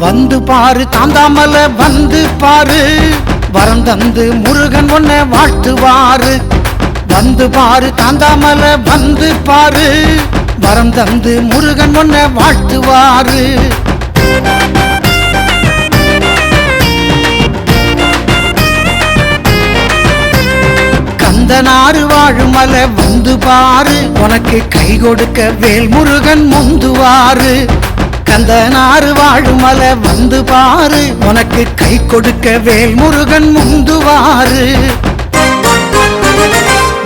வந்து பாரு தாந்தாமலை வந்து பாரு, வரம் தந்து முருகன் உன்னை வாழ்த்துவாரு. வந்து பாரு தாந்தாமலை வந்து பாரு, வரம் தந்து முருகன் உன்னை வாழ்த்துவாரு. கந்தனாறு வாழுமலை வந்து பாரு, உனக்கு கை கொடுக்க வேல் முருகன் முந்துவாரு. கந்தனாறு வாழுமலை வந்து பாரு, உனக்கு கை கொடுக்க வேல் முருகன் முந்துவாரு.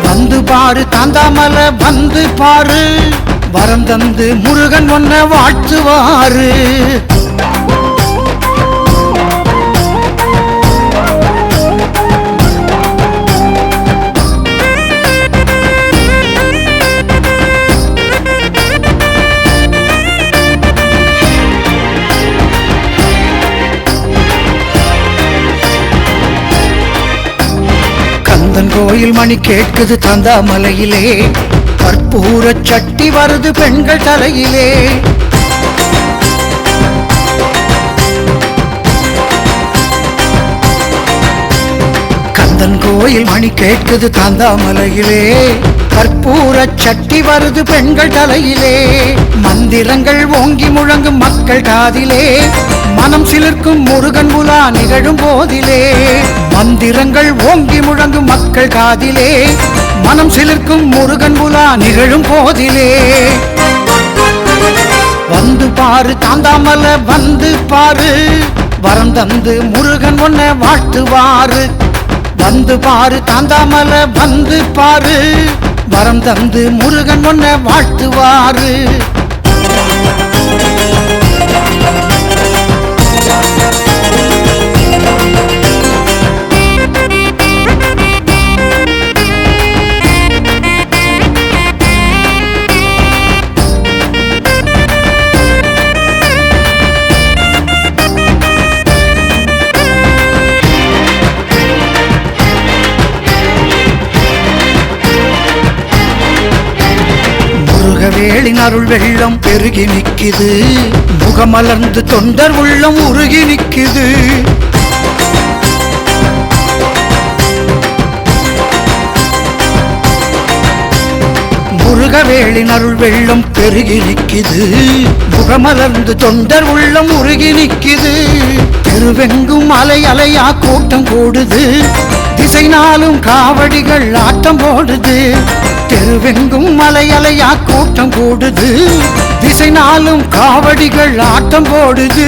வந்து பாரு தாந்தாமலை வந்து பாரு, வரம் தந்து முருகன் உன்னை வாழ்த்துவாரு. கோயில் மணி கேட்குது தாந்தாமலையிலே, கற்பூர சட்டி வருது பெண்கள் தலையிலே. கந்தன் கோயில் மணி கேட்குது தாந்தாமலையிலே, கற்பூர சட்டி வருது பெண்கள் தலையிலே. மந்திரங்கள் ஓங்கி முழங்கும் மக்கள் காதிலே, மனம் சிலிர்க்கும் முருகன் உலா நிகழும் போதிலே. மந்திரங்கள் ஓங்கி முழங்கும் மக்கள் காதிலே, மனம் சிலிர்க்கும் முருகன் உலா நிகழும் போதிலே. வந்து பாரு தாந்தாமலை வந்து பாரு, வரம் தந்து முருகன் உன்னை வாழ்த்துவாரு. வந்து பாரு தாந்தாமலை வந்து பாரு, வரம் தந்து முருகன் உன்னை வாழ்த்துவாரு. வேளின் அருள் வெள்ளம் பெருகி நிக்குது, முகமலர்ந்து தொண்டர் உள்ளம் உருகி நிக்குது. முருகவேளின் அருள் வெள்ளம் பெருகி நிக்குது, முகமலர்ந்து தொண்டர் உள்ளம் உருகி நிக்குது. தெருவெங்கும் அலை அலையா கூட்டம் கூடுது, திசை நாளும் காவடிகள் ஆட்டம் போடுது. தெருவெங்கும் மலை அலையா கூட்டம் கூடுது, திசை நாளும் காவடிகள் ஆட்டம் போடுது.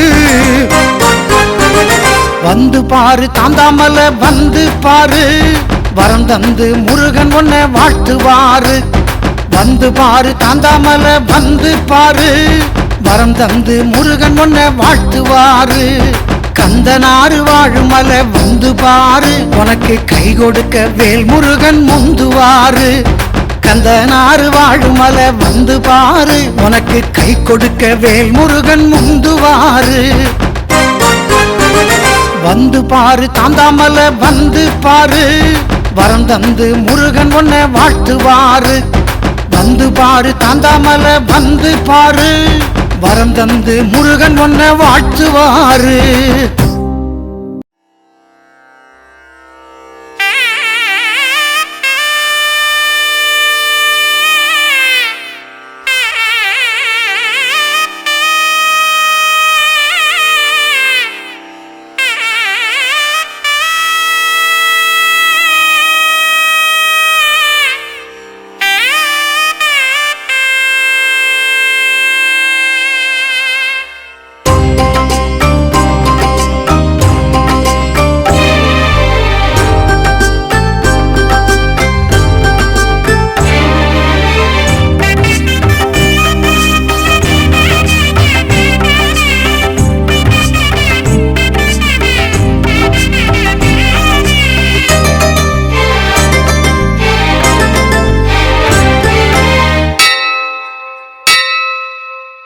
வந்து பாரு தாந்தாமலை வந்து பாரு, வரம் தந்து முருகன் உன்னை வாழ்த்துவாரு. வந்து பாரு தாந்தாமலை வந்து பாரு, வரம் தந்து முருகன் உன்னை வாழ்த்துவாரு. கந்தனாறு வாழுமலை வந்து பாரு, உனக்கு கை கொடுக்க வேல் முருகன் முந்துவாரு. கந்தனாறு வாழுமலை வந்து பாரு, உனக்கு கை கொடுக்க வேல் முருகன் முந்துவாரு. வந்து பாரு தாந்தாமலை வந்து பாரு, வரம் தந்து முருகன் உன்னை வாழ்த்துவாரு. வந்து பாரு தாந்தாமலை வந்து பாரு, வரம் தந்து முருகன் உன்னை வாழ்த்துவாரு.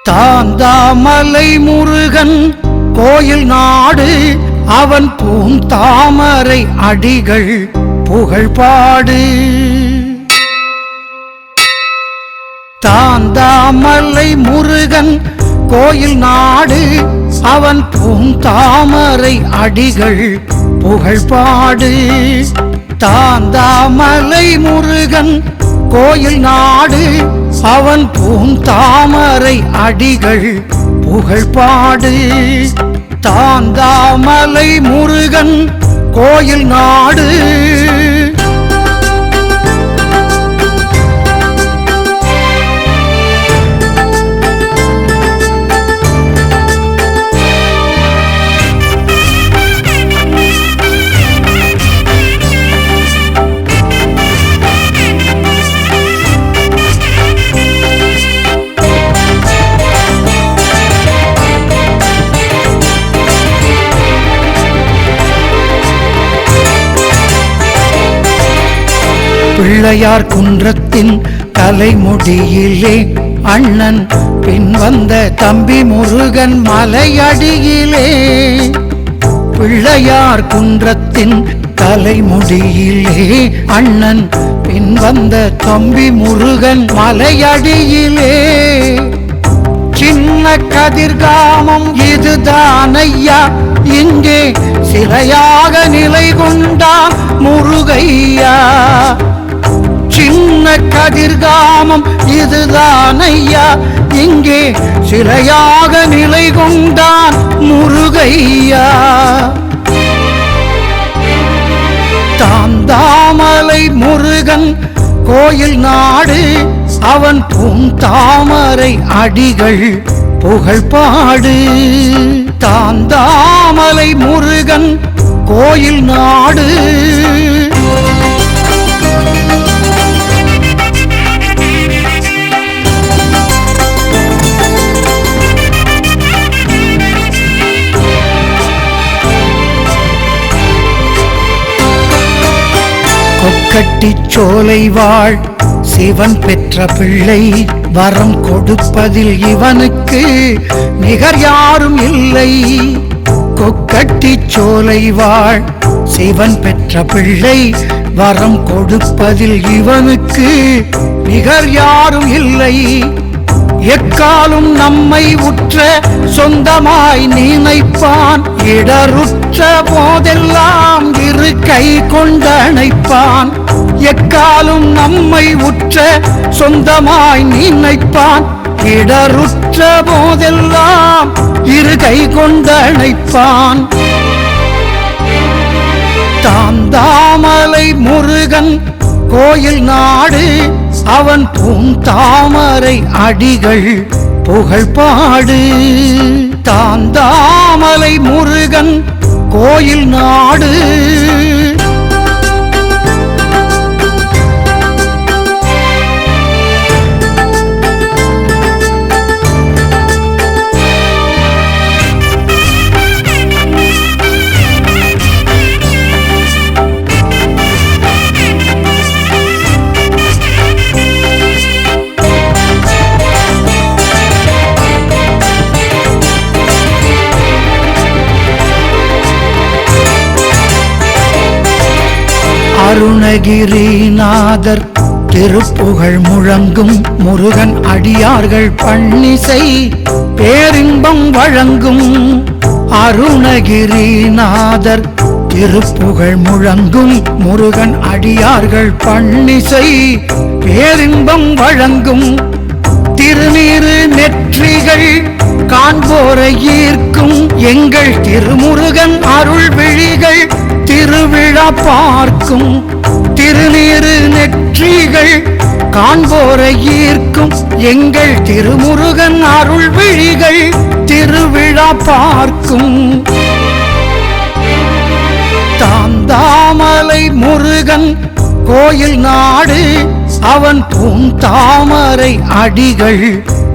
தாந்தாமலை முருகன் கோயில் நாடு, அவன் பூந்தாமரை அடிகள் புகழ்பாடு. தாந்தாமலை முருகன் கோயில் நாடு, அவன் பூந்தாமரை அடிகள் புகழ்பாடு. தாந்தாமலை முருகன் கோயில் நாடு, அவன் பூந்தாமரை அடிகள் புகழ்பாடு. தாந்தாமலை முருகன் கோயில் நாடு. பிள்ளையார் குன்றத்தின் தலைமுடியிலே அண்ணன் பின் வந்த தம்பி முருகன் மலையடியிலே. பிள்ளையார் குன்றத்தின் தலைமுடியிலே அண்ணன் பின் வந்த தம்பி முருகன் மலையடியிலே. சின்ன கதிர்காமம் இதுதான் ஐயா, இங்கே சிலையாக நிலை கொண்டான் முருகையா. சின்ன கதிர்காமம் இதுதான் ஐயா, இங்கே சிலையாக நிலை கொண்டான் முருகையா. தாந்தாமலை முருகன் கோயில் நாடு, அவன் பூந்தாமரை அடிகள் புகழ்பாடு. தாந்தாமலை முருகன் கோயில் நாடு. கொக்கட்டி சோலை வாழ் சிவன் பெற்ற பிள்ளை, வரம் கொடுப்பதில் இவனுக்கு நிகர் யாரும் இல்லை. கொக்கட்டி சோலை வாழ் சிவன் பெற்ற பிள்ளை, வரம் கொடுப்பதில் இவனுக்கு நிகர் யாரும் இல்லை. எக்காலும் நம்மை உற்ற சொந்தமாய் நினைப்பான், இடருற்ற போதெல்லாம் இரு கை கொண்டணைப்பான். எக்காலும் நம்மை உற்ற சொந்தமாய் நினைப்பான், இடருற்ற போதெல்லாம் இரு கை கொண்டணைப்பான். தாந்தாமலை முருகன் கோயில் நாடு, அவன் பூந்தாமரை அடிகள் புகழ்பாடு. தாந்தாமலை முருகன் கோயில் நாடு. அருணகிரிநாதர் திருப்புகழ் முழங்கும் முருகன் அடியார்கள் பன்னிசை பேரின்பம் வழங்கும். அருணகிரிநாதர் திருப்புகழ் முழங்கும் முருகன் அடியார்கள் பன்னிசை பேரின்பம் வழங்கும். திருநீரு நெற்றிகள் காண்போரை ஈர்க்கும் எங்கள் திருமுருகன் அருள் விழிகள் திருவிழா பார்க்கும். திருநீரு நெற்றிகள் காண்போரை ஈர்க்கும் எங்கள் திருமுருகன் அருள் விழிகள் திருவிழா பார்க்கும். தாந்தாமலை முருகன் கோயில் நாடு, அவன் பூந்தாமரை அடிகள்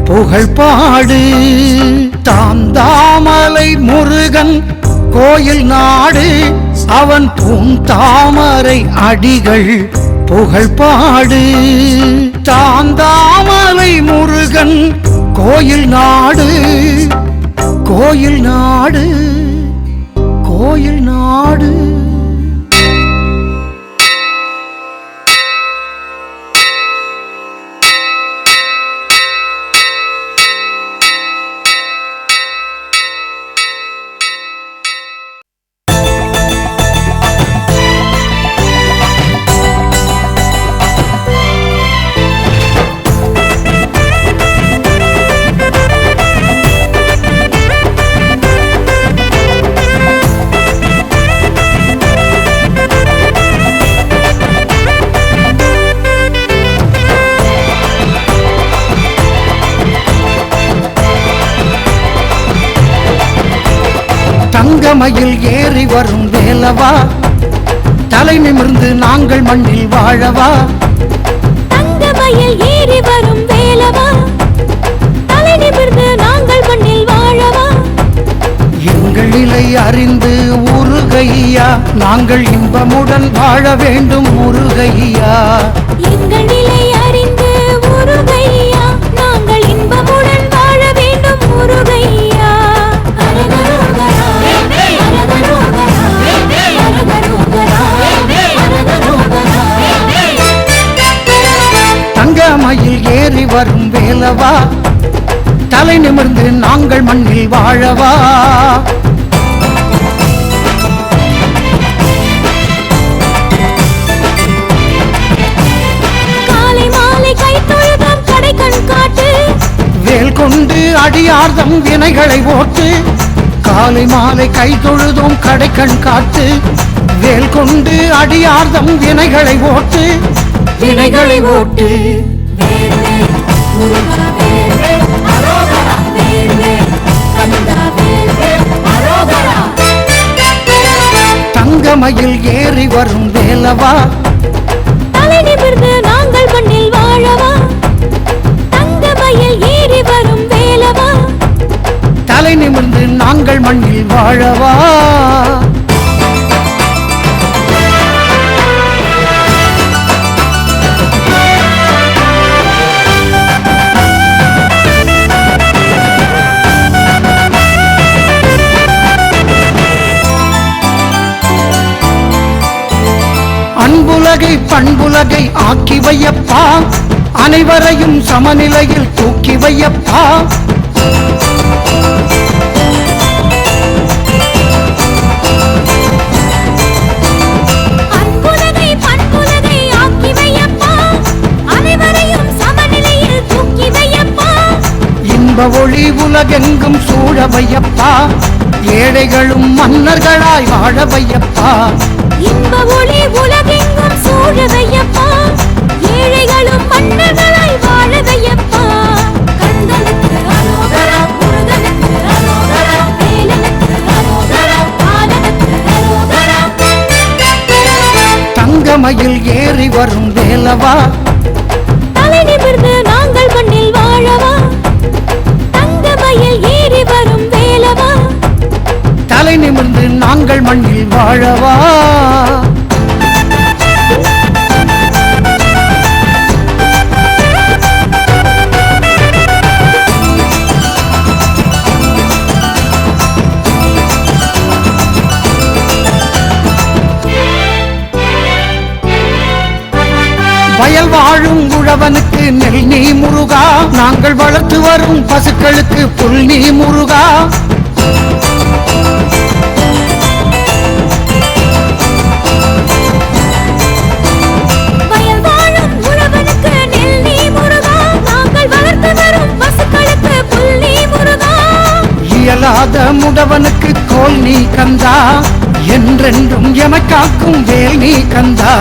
புகழ்பாடு. தாந்தாமலை முருகன் கோயில் நாடு, அவன் பூந்தாமரை அடிகள் புகழ்பாடு. தாந்தாமலை முருகன் கோயில் நாடு, கோயில் நாடு, கோயில் நாடு. தங்கமயில் ஏறி வரும் வேலவா, தலை நிமிர்ந்து நாங்கள் மண்ணில் வாழவா. தங்கமயில் ஏறி வரும் வேலவா, தலை நிமிர்ந்து நாங்கள் மண்ணில் வாழவா. எங்கள் நிலை அறிந்து உருகையா, நாங்கள் இன்பமுடன் வாழ வேண்டும் முருகையா. எங்கள் நிலை அறிந்து உருகையா, நாங்கள் இன்பமுடன் வாழ வேண்டும் முருகையா. தங்கமயில் ஏறி வரும் வேலவா, தலை நிமிர்ந்து நாங்கள் மண்ணில் வாழவா. காலை மாலை கை தொழுதாம் கடை கண் காட்டு, வேல் கொண்டு அடியார்தம் வினைகளை ஓட்டு. காலை மாலை கை தொழுதும் கடை கண் காட்டு, வேல் கொண்டு அடியார்தம் வினைகளை ஓட்டு. வினைகளை ஓட்டு. தங்கமயில் ஏறி வரும் வேலவா, தலை நிமிர்ந்து நாங்கள் மண்ணில் வாழவா. தங்கமயில் ஏறி வரும் வேலவா, தலை நிமிர்ந்து நாங்கள் மண்ணில் வாழவா. அன்புலகை பண்புலகை ஆக்கி வையப்பா, அனைவரையும் சமநிலையில் தூக்கி வையப்பா. அன்புலகை பண்புலகை ஆக்கி வையப்பா, அனைவரையும் சமநிலையில் தூக்கி வையப்பா. இன்ப ஒளி உலகெங்கும் சூழ வையப்பா, ஏழைகளும் மன்னர்களாய் வாழ வையப்பா. இன்ப ஒளி உலகெங்கும் சூழ வையப்பா, ஏழைகளும் மன்னர்களாய் வாழ வையப்பா. கந்தனுக்கு அரோகரா, முருகனுக்கு அரோகரா, வேலனுக்கு அரோகரா, பாலனுக்கு அரோகரா. தங்கமயில் ஏறி வரும் வேலவா, தலை நிமிர்ந்து நாங்கள் மண்ணில் வாழவா. தங்கமயில் ஏறி வரும் வேலவா, தலை நிமிர்ந்து நாங்கள் மண்ணில் வாழவா. வயல் வாழும் உழவனுக்கு நெல் நீ முருகா, நாங்கள் வளர்த்து வரும் பசுக்களுக்கு புல் நீ முருகா. வயல் வாழும் உழவனுக்கு நெல் நீ முருகா, நாங்கள் வளர்த்து வரும் பசுக்களுக்கு புல் நீ முருகா. இயலாத முடவனுக்கு கோல் நீ கந்தா, என்றென்றும் எமக்காக்கும் வேல் நீ கந்தா.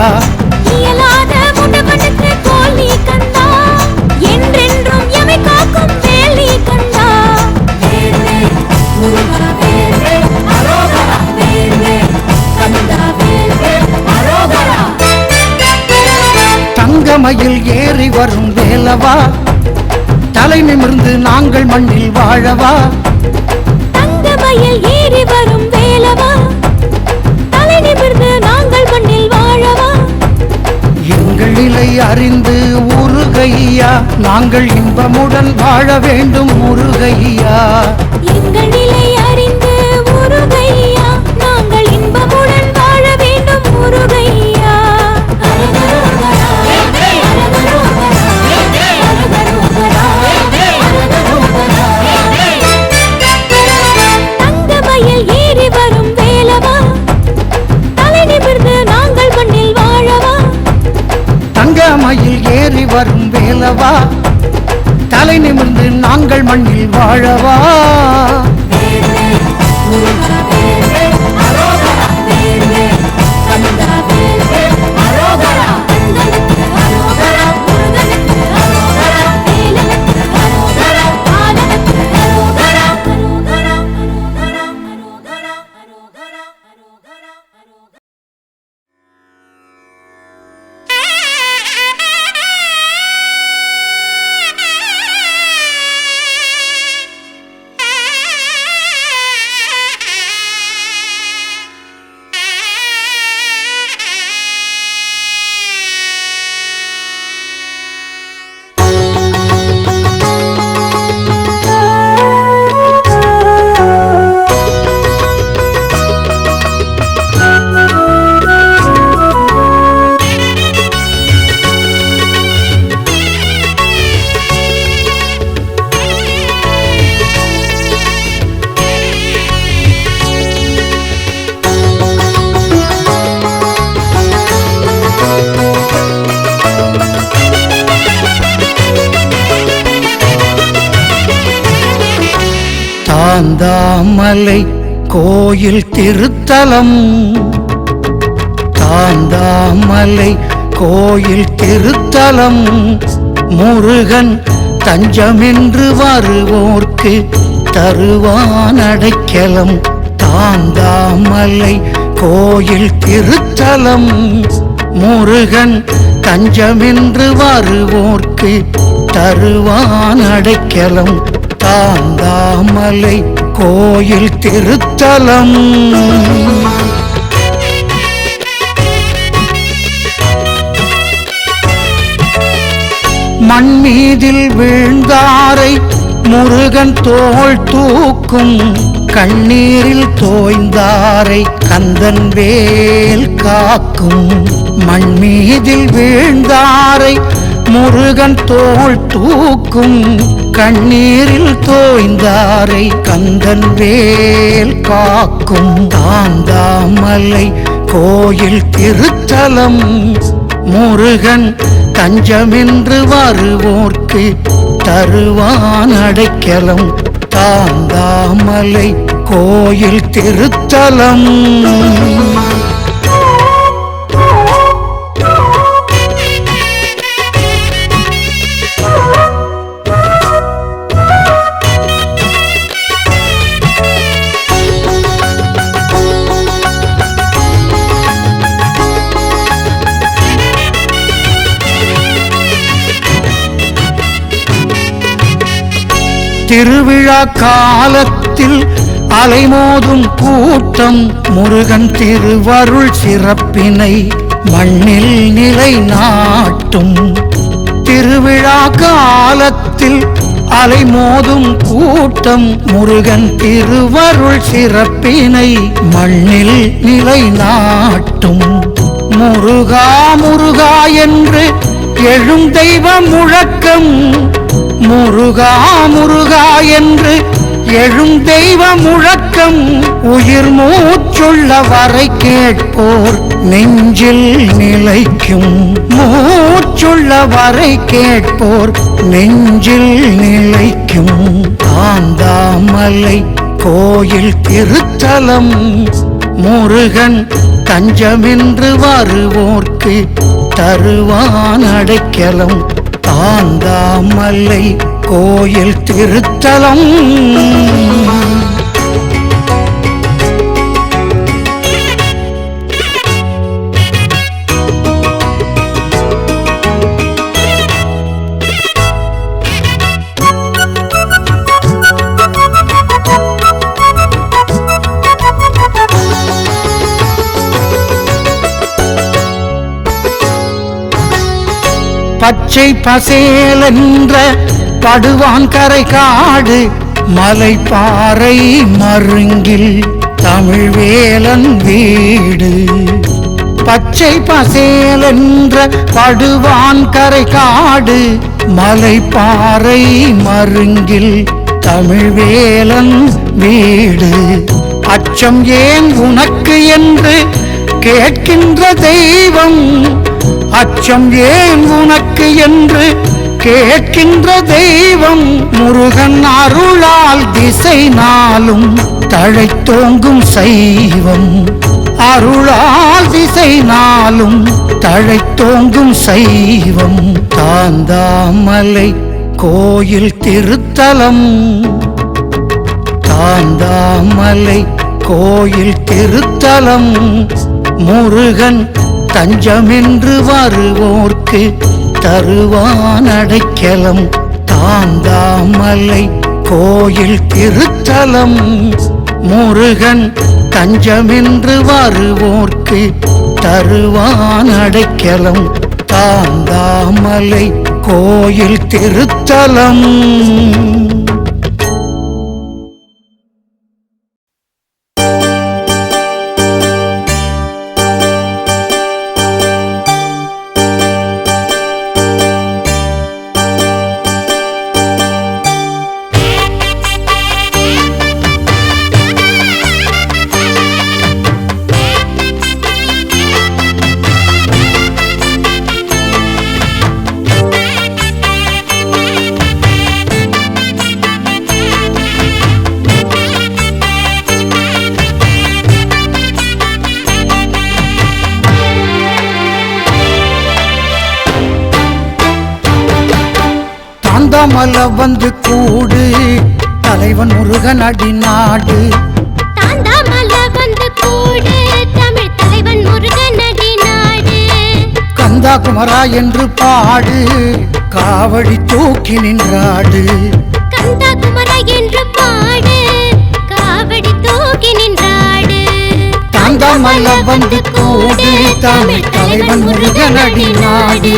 இயலாத முடவனுக்கு கோல் நீ கந்தா, என்றென்றும் எமை காக்கும் வேல் நீ கந்தா. வேல் வேல் முருகா, வேல் வேல் அரோகரா, வேல் வேல் கந்தா, வேல் வேல் அரோகரா. தங்கமயில் ஏறி வரும் வேலவா, தலை நிமிர்ந்து நாங்கள் மண்ணில் வாழவா. தங்கமயில் ஏறி வரும் வேலவா, தலை நிமிர்ந்து நாங்கள் மண்ணில் வாழவா. எங்கள் நிலை அறிந்து உருகையா, நாங்கள் இன்பமுடன் வாழ வேண்டும் முருகையா. எங்கள் நிலை அறிந்து உருகையா, நாங்கள் இன்பமுடன் வாழ வேண்டும் முருகையா. தங்கமயில் ஏறி வரும் வேலவா, தலை நிமிர்ந்து நாங்கள் மண்ணில் வாழவா. தங்கமயில் ஏறி வரும் வேலவா, தலை நிமிர்ந்து நாங்கள் மண்ணில் வாழவா. அரோகரா. தாந்தாமலை கோயில் திருத்தலம் தாந்தாமலை கோயில் திருத்தலம் முருகன் தஞ்சமென்று வருவோர்க்கு தருவான் அடைக்கலம் தாந்தாமலை கோயில் திருத்தலம் முருகன் தஞ்சமென்று வருவோர்க்கு தருவான் அடைக்கலம் தாந்தாமலை கோயில் திருத்தலம் மண்மீதில் வீழ்ந்தாரை முருகன் தோள் தூக்கும் கண்ணீரில் தோய்ந்தாரை கந்தன் வேல் காக்கும் மண்மீதில் வீழ்ந்தாரை முருகன் தோள் தூக்கும் கண்ணீரில் தோய்ந்தாரை கந்தன் வேல் காக்கும் தாந்தாமலை கோயில் திருத்தலம் முருகன் தஞ்சமென்று வருவோர்க்கு தருவான் அடைக்கலம் தாந்தாமலை கோயில் திருத்தலம் திருவிழா காலத்தில் அலைமோதும் கூட்டம் முருகன் திருவருள் சிறப்பினை மண்ணில் நிலை நாட்டும் திருவிழா காலத்தில் அலைமோதும் கூட்டம் முருகன் திருவருள் சிறப்பினை மண்ணில் நிலை நாட்டும் முருகா முருகா என்று எழும் தெய்வ முழக்கம் முருகா முருகா என்று எழும் தெய்வ முழக்கம் உயிர் மூச்சுள்ள வரை கேட்போர் நெஞ்சில் நிலைக்கும் மூச்சுள்ள வரை கேட்போர் நெஞ்சில் நிலைக்கும் தாந்தாமலை கோயில் திருத்தலம் முருகன் தஞ்சமென்று வருவோர்க்கு தருவான் அடைக்கலம் தாந்தாமலை கோயில் திருத்தலம் பச்சை பசேலென்ற படுவான் கரை காடு மலை பாறை மருங்கில் தமிழ் வேலன் வீடு பச்சை பசேலென்ற படுவான் கரை காடு மலை பாறை மருங்கில் தமிழ் வேலன் வீடு அச்சம் ஏன் உனக்கு என்று கேட்கின்ற தெய்வம் அச்சம் ஏன் உனக்கு என்று கேட்கின்ற தெய்வம் முருகன் அருளால் திசை நாளும் தழைத்தோங்கும் சைவம் அருளால் திசை நாளும் தழைத்தோங்கும் சைவம் தாந்தாமலை கோயில் திருத்தலம் தாந்தாமலை கோயில் திருத்தலம் முருகன் தஞ்சமென்று வருவோர்க்கு தருவான் அடைக்கலம் தாந்தாமலை கோயில் திருத்தலம் முருகன் தஞ்சமென்று வருவோர்க்கு தருவான் அடைக்கலம் தாந்தாமலை கோயில் திருத்தலம் தாந்தாமல வந்து கூடு தலைவன் முருகன் அடி நாடு தாந்தாமல வந்து கூடு தமிழ் தலைவன் முருகன் அடி நாடு கந்தா குமரா என்று பாடு காவடி தூக்கி நின்றாடு கந்தா குமரா என்று பாடு காவடி தூக்கி நின்றாடு தாந்தாமல வந்து கூடு தமிழ் தலைவன் முருகன் அடி நாடு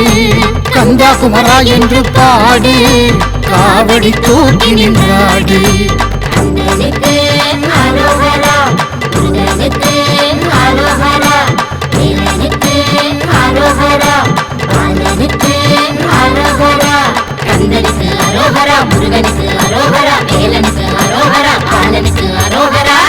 கந்தா குமரா என்று பாடு காவடி தூக்கி நின்றாடு கந்தனுக்கு அரோகரா முருகனுக்கு அரோகரா வேலனுக்கு அரோகரா பாலனுக்கு அரோகரா கந்தனுக்கு அரோகரா முருகனுக்கு அரோகரா வேலனுக்கு அரோகரா பாலனுக்கு அரோகரா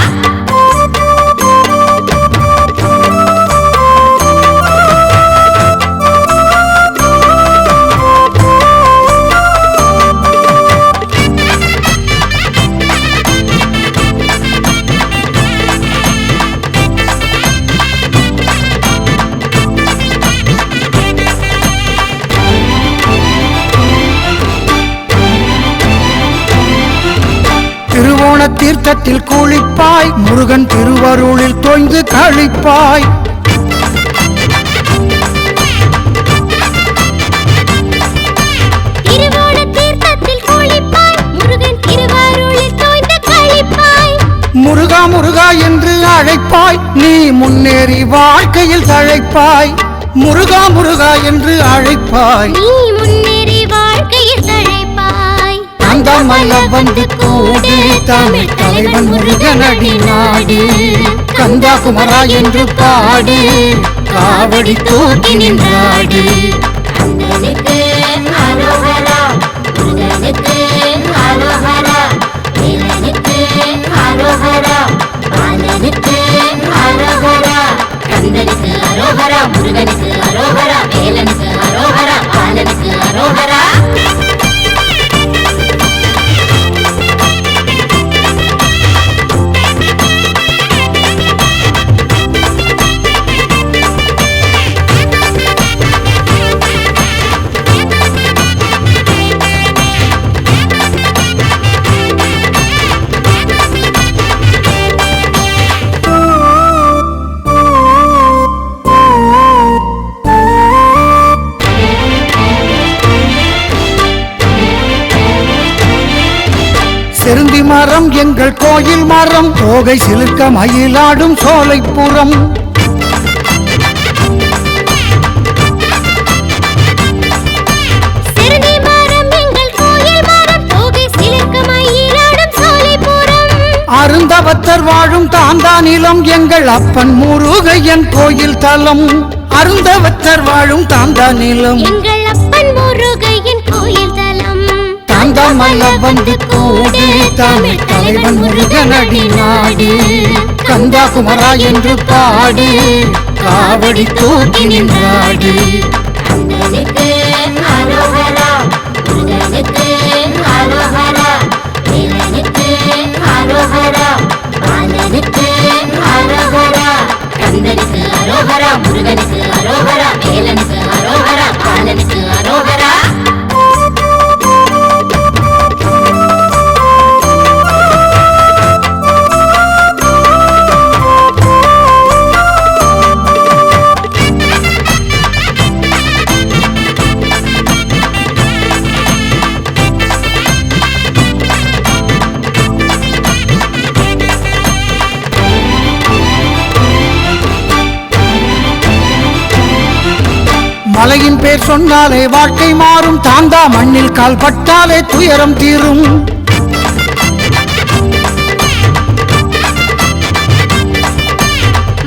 திருவோண தீர்த்தத்தில் குளிப்பாய் முருகன் திருவருளில் தோய்ந்து கழிப்பாய் திருவோண தீர்த்தத்தில் குளிப்பாய் முருகன் திருவருளில் தோய்ந்து கழிப்பாய் முருகா முருகா என்று அழைப்பாய் நீ முன்னேறி வாழ்க்கையில் தழைப்பாய் முருகா முருகா என்று அழைப்பாய் நீ முன்னேறி வாழ்க்கையில் தழைப்பாய் தாந்தாமல வந்து கூடு தமிழ் தலைவன் முருகன் அடி நாடு கந்தா குமரா என்று பாடு காவடி தூக்கி நின்றாடு கந்தனுக்கு அரோகரா முருகனுக்கு அரோகரா வேலனுக்கு அரோகரா பாலனுக்கு அரோகரா கந்தனுக்கு அரோகரா முருகனுக்கு அரோகரா வேலனுக்கு அரோகரா பாலனுக்கு அரோகரா செருந்தி மரம் எங்கள் கோயில் மரம் தோகை சிலுக்க மயிலாடும் சோலைப்புறம் செருந்தி மரம் எங்கள் கோயில் மரம் தோகை சிலுக்க மயிலாடும் சோலைப்புறம் அருந்தவத்தர் வாழும் தாந்தா நிலம் எங்கள் அப்பன் முருகையன் கோயில் தலம் அருந்தவத்தர் வாழும் தாந்தா நிலம் எங்கள் அப்பன் முருகையன் கோயில் தலம் தாந்தாமல வந்து கூடு தமிழ் தலைவன் முருகன் அடி நாடு கந்தா குமரா என்று பாடு காவடி தூக்கி நின்றாடு கந்தனுக்கு அரோகரா முருகனுக்கு அரோகரா வேலனுக்கு அரோகரா பாலனுக்கு அரோகரா கந்தனுக்கு அரோகரா முருகனுக்கு அரோகரா வேலனுக்கு அரோகரா பாலனுக்கு அரோகரா மலையின் பேர் சொன்னாலே வாழ்க்கை மாறும் தாந்தா மண்ணில் கால் பட்டாலே துயரம் தீரும்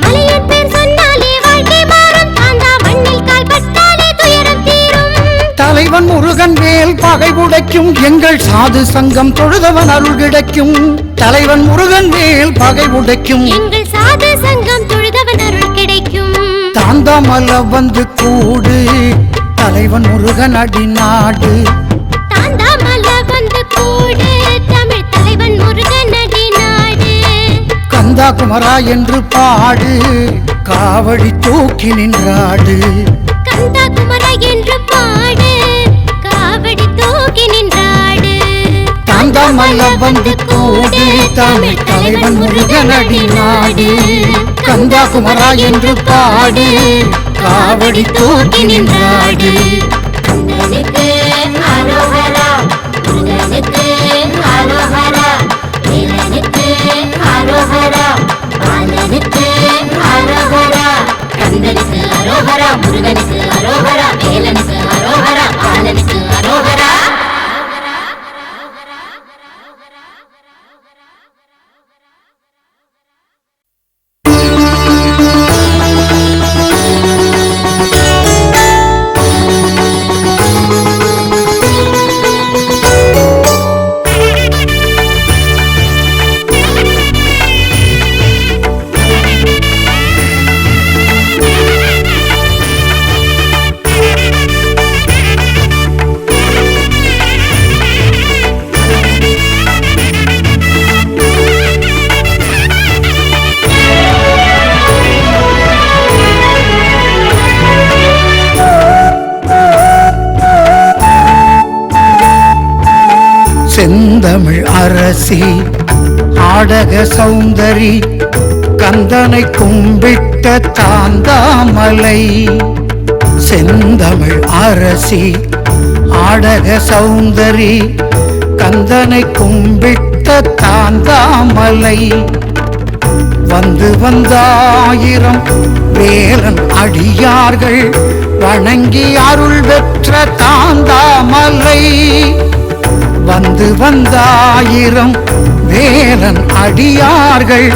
மலையின் பேர் சொன்னாலே வாழ்க்கை மாறும் தாந்தா மண்ணில் கால் பட்டாலே துயரம் தீரும் தலைவன் முருகன் வேல் பகை உடைக்கும் எங்கள் சாது சங்கம் தொழுதவன் அருள் கிடைக்கும் தலைவன் முருகன் வேல் பகை உடைக்கும் எங்கள் சாது சங்கம் தொழுதவன் அருள் கிடைக்கும் தாந்தாமல வந்து கூடு தலைவன் முருகன் அடி நாடு தாந்தாமல வந்து கூடு தமிழ் தலைவன் முருகன் அடி நாடு கந்தா குமரா என்று பாடு காவடி தூக்கி நின்றாடு கந்தா குமரா என்று பாடு காவடி தூக்கி தூக்கி நின்றாடு. தாந்தாமல வந்து கூடு தமிழ் தலைவன் முருகனடி நாடு. கந்தா குமரா என்று பாடு காவடி தூக்கி நின்றாடு. கந்தனுக்கு அரோகரா, முருகனுக்கு அரோகரா, வேலனுக்கு அரோகரா, பாலனுக்கு அரோகரா. கந்தனுக்கு அரோகரா, முருகனுக்கு அரோகரா, வேலனுக்கு அரோகரா, பாலனுக்கு அரோகரா. செந்தமிழ் அரசி ஆடக சௌந்தரி கந்தனை கும்பிட்ட தாந்தாமலை. செந்தமிழ் அரசி ஆடக சௌந்தரி கந்தனை கும்பிட்ட தாந்தாமலை. வந்து வந்தாயிரம் வேலன் அடியார்கள் வணங்கி அருள் பெற்ற தாந்தாமலை. வந்து வந்தாயிரம் வேலன் அடியார்கள்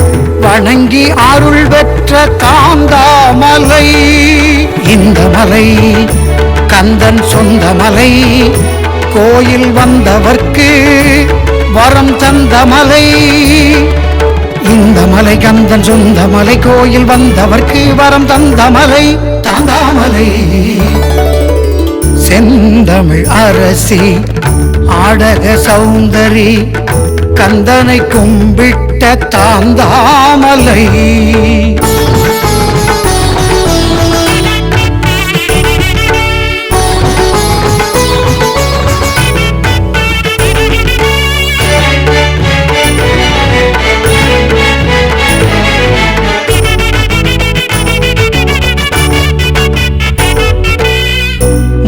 வணங்கி அருள் பெற்ற தாந்தாமலை. இந்த மலை கந்தன் சொந்த மலை, கோயில் வந்தவர்க்கு வரம் தந்த மலை. இந்த மலை கந்தன் சொந்த மலை, கோயில் வந்தவர்க்கு வரம் தந்த மலை தாந்தாமலை. செந்தமிழ் அரசி ஆடக சௌந்தரி கந்தனை கும்பிட்ட தாந்தாமலை.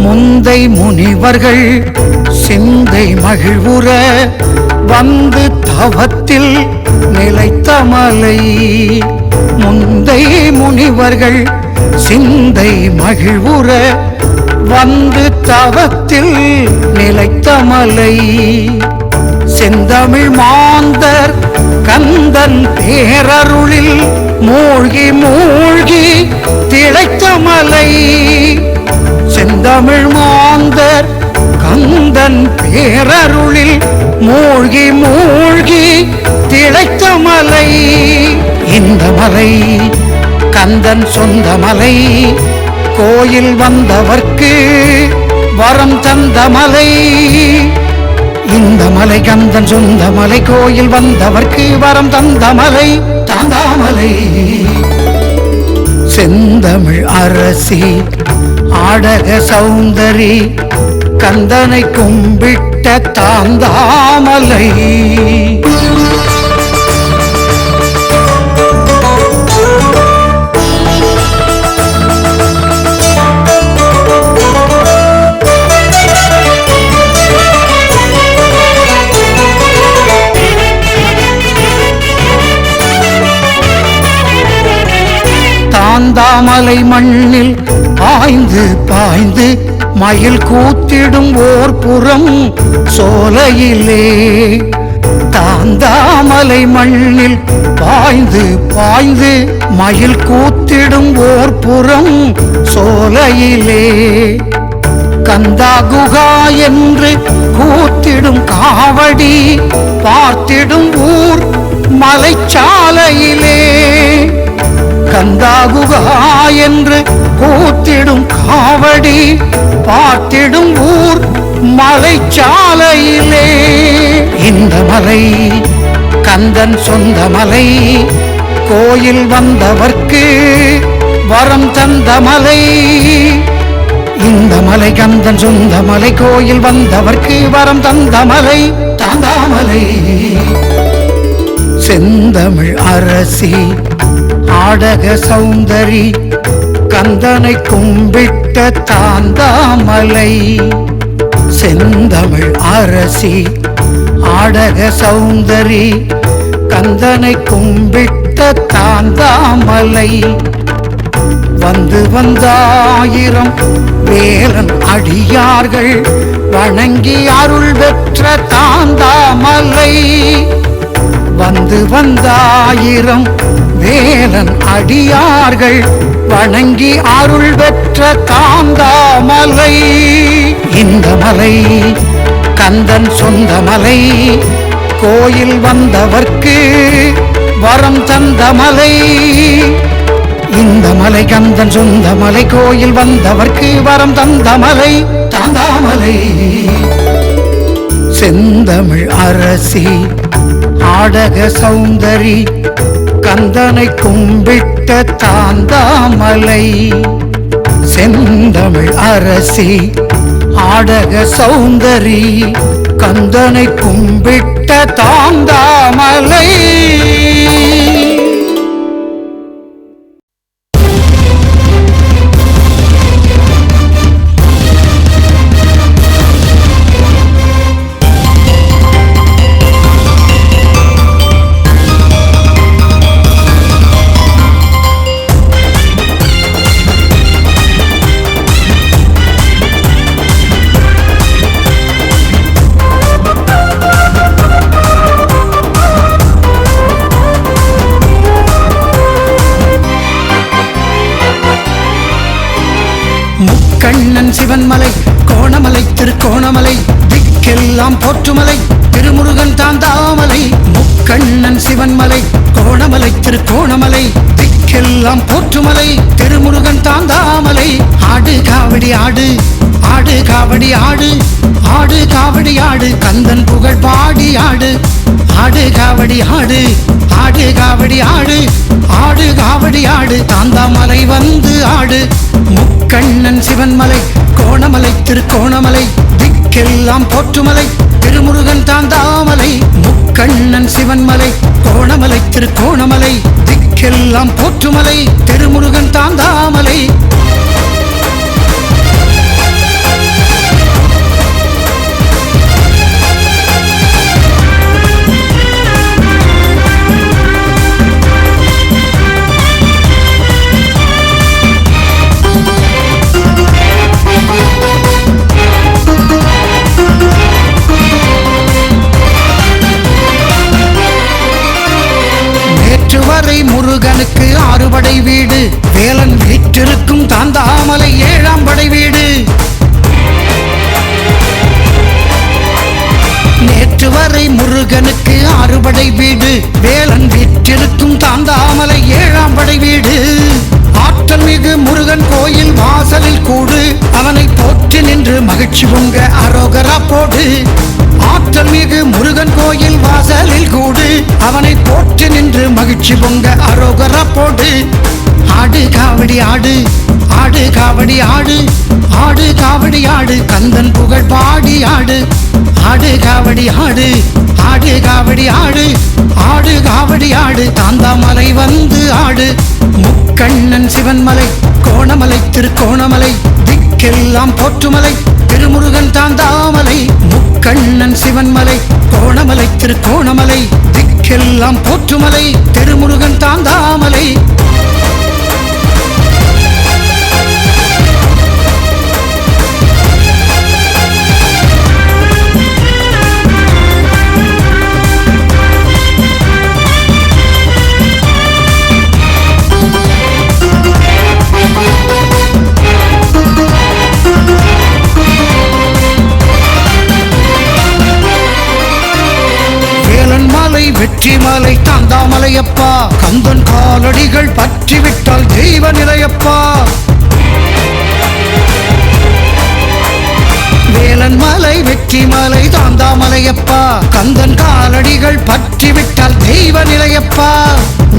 முந்தை முனிவர்கள் சிந்தை மகிழ்வுற வந்து தவத்தில் நிலைத்த மலை. முந்தை முனிவர்கள் சிந்தை மகிழ்வுற வந்து தவத்தில் நிலைத்த மலை. செந்தமிழ் மாந்தர் கந்தன் பேரருளில் மூழ்கி மூழ்கி திளைத்த மலை. செந்தமிழ் மாந்தர் கந்தன் பேரருளில் மூழ்கி மூழ்கி திளைத்த மலை. இந்த மலை கந்தன் சொந்த மலை, கோயில் வந்தவர்க்கு வரம் தந்த மலை. இந்த மலை கந்தன் சொந்த மலை, கோயில் வந்தவர்க்கு வரம் தந்த மலை தாந்தாமலை. செந்தமிழ் அரசி ஆடக சௌந்தரி கந்தனை கும்பிட்ட தாந்தாமலை. தாந்தாமலை மண்ணில் பாய்ந்து பாய்ந்து மயில் கூத்திடும் ஓர் புறம் சோலையிலே. தாந்தாமலை மண்ணில் பாய்ந்து பாய்ந்து மயில் கூத்திடும் ஓர் புறம் சோலையிலே. கந்தா குகா என்று கூத்திடும் காவடி பார்த்திடும் ஊர் மலைச்சாலையிலே. கந்தா குகா என்று கூத்திடும் காவடி பார்த்திடும் ஊர் மலைச்சாலையிலே. இந்த மலை கந்தன் சொந்த மலை, கோயில் வந்தவர்க்கு வரம் தந்த மலை. இந்த மலை கந்தன் சொந்த மலை கோயில் வந்தவர்க்கு வரம் தந்த மலை தாந்தாமலை. செந்தமிழ் அரசி ஆடக சௌந்தரி கந்தனை கும்பிட்ட தாந்தாமலை. செந்தமிழ் அரசி ஆடக சௌந்தரி கந்தனை கும்பிட்ட தாந்தாமலை. வந்து வந்தாயிரம் வேலன் அடியார்கள் வணங்கி அருள் பெற்ற தாந்தாமலை. வந்து வந்தாயிரம் வேலன் அடியார்கள் வணங்கி அருள் பெற்ற தாந்தாமலை. இந்த மலை கந்தன் சொந்த மலை கோயில் வந்தவர்க்கு வரம் தந்த மலை. இந்த மலை கந்தன் சொந்த மலை கோயில் வந்தவர்க்கு வரம் தந்த மலை தாந்தாமலை. செந்தமிழ் அரசி ஆடக சௌந்தரி கந்தனை கும்பிட்ட தாந்தாமலை. செந்தமிழ் அரசி ஆடக சௌந்தரி கந்தனை கும்பிட்ட தாந்தாமலை. கண்ணன் சிவன்மலை கோணமலை திருக்கோணமலை திக்கெல்லாம் போற்றுமலை திருமுருகன் தாந்தாமலை. முக்கண்ணன் சிவன்மலை கோணமலை திருக்கோணமலை திக்கெல்லாம் போற்றுமலை திருமுருகன் தாந்தாமலை. ஆடு காவடி ஆடு ஆடு காவடி ஆடு ஆடு காவடி ஆடு கந்தன் புகழ் பாடி ஆடு. ஆடு காவடி ஆடு ஆடு காவடி ஆடு ஆடு காவடி ஆடு தாந்தாமலை வந்து ஆடு. முக்கண்ணன் சிவன்மலை கோணமலை திருக்கோணமலை திக்கெல்லாம் போற்றுமலை திருமுருகன் தாந்தாமலை. முக்கண்ணன் சிவன்மலை கோணமலை திருக்கோணமலை திக்கெல்லாம் போற்றுமலை திருமுருகன் தாந்தாமலை. முருகனுக்கு ஆறுபடை வீடு வேலன் வீற்றிருக்கும் தாந்தாமலை ஏழாம் படை வீடு. நேற்று வரை முருகனுக்கு ஆறுபடை வீடு வேலன் வீற்றிருக்கும் தாந்தாமலை ஏழாம் படை வீடு. ஆற்றல் மிகு முருகன் கோயில் வாசலில் கூடு அவனை போற்றி நின்று மகிழ்ச்சி பொங்க அரோகரா போடு. ஆற்றல் மிகு முருகன் கோயில் வாசலில் கூடு அவனை போற்றி நின்று மகிழ்ச்சி பொங்க அரோகரா போடு. ஆடு காவடி ஆடு ஆடு காவடி ஆடு ஆடு காவடி ஆடு கந்தன் புகழ் பாடி ஆடு. ஆடு காவடி ஆடு ஆடு காவடி ஆடு ஆடு காவடி ஆடு தாந்தாமலை வந்து ஆடு. முக்கண்ணன் சிவன்மலை கோணமலை திருக்கோணமலை திக்கெல்லாம் போற்றுமலை திருமுருகன் தாந்தாமலை. முக்கண்ணன் சிவன்மலை கோணமலை திருக்கோணமலை திக்கெல்லாம் போற்றுமலை திருமுருகன் தாந்தாமலை. வெற்றி மலை தாந்தாமலையப்பா கந்தன் காலடிகள் பற்றிவிட்டால் தெய்வ நிலையப்பா. வேலன் மலை வெற்றி மலை தாந்தாமலையப்பா கந்தன் காலடிகள் பற்றிவிட்டால் தெய்வ நிலையப்பா.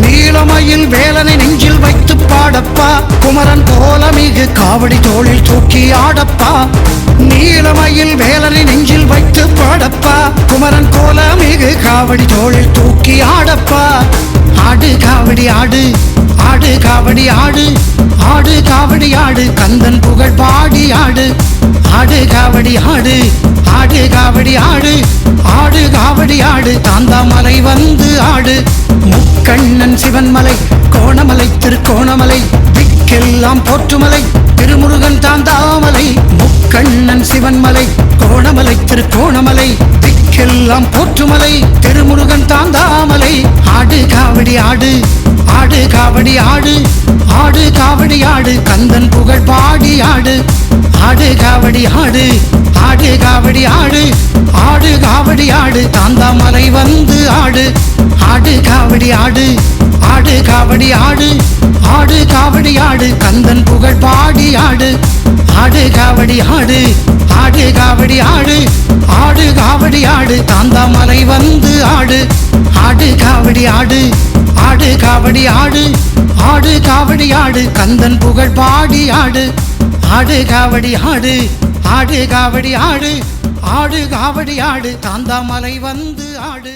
நீலமயில் வேலனை நெஞ்சில் வைத்து பாடப்பா குமரன் போல மிகு காவடி தோளில் தூக்கி ஆடப்பா நீலமயில் வேலனை நெஞ்சில் வைத்து பாடப்பா குமரன் போல மிகு காவடி தோளில் தூக்கி ஆடப்பா ஆடு காவடி ஆடு ஆடு காவடி ஆடு ஆடு காவடி ஆடு கந்தன் புகழ் பாடி ஆடு ஆடு காவடி ஆடு ஆடு காவடி ஆடு ஆடு காவடி ஆடு தாந்தாமலை வந்து ஆடு முக்கண்ணன் சிவன்மலை கோணமலை திருக்கோணமலை திக்கெல்லாம் போற்றுமலை திருமுருகன் தாந்தாமலை முக்கண்ணன் சிவன்மலை கோணமலை திருக்கோணமலை திக்கெல்லாம் போற்றுமலை திருமுருகன் தாந்தாமலை ஆடு காவடி ஆடு ஆடு காவடி ஆடு ஆடு காவடி ஆடு கந்தன் புகழ் பாடி ஆடு ஆடு காவடி ஆடு ஆடு காவடி ஆடு ஆடு காவடி ஆடு தாந்தாமலை வந்து ஆடு ஆடு காவடி ஆடு ஆடு காவடி ஆடு ஆடு காவடி ஆடு கந்தன் புகழ் பாடி ஆடு ஆடு காவடி ஆடு ஆடு காவடி ஆடு ஆடு காவடி ஆடு தாந்தாமலை வந்து ஆடு ஆடு காவடி ஆடு ஆடு காவடி ஆடு ஆடு காவடி ஆடு கந்தன் புகழ் பாடி ஆடு ஆடு காவடி ஆடு ஆடு காவடி ஆடு ஆடு காவடி ஆடு தாந்தாமலை வந்து ஆடு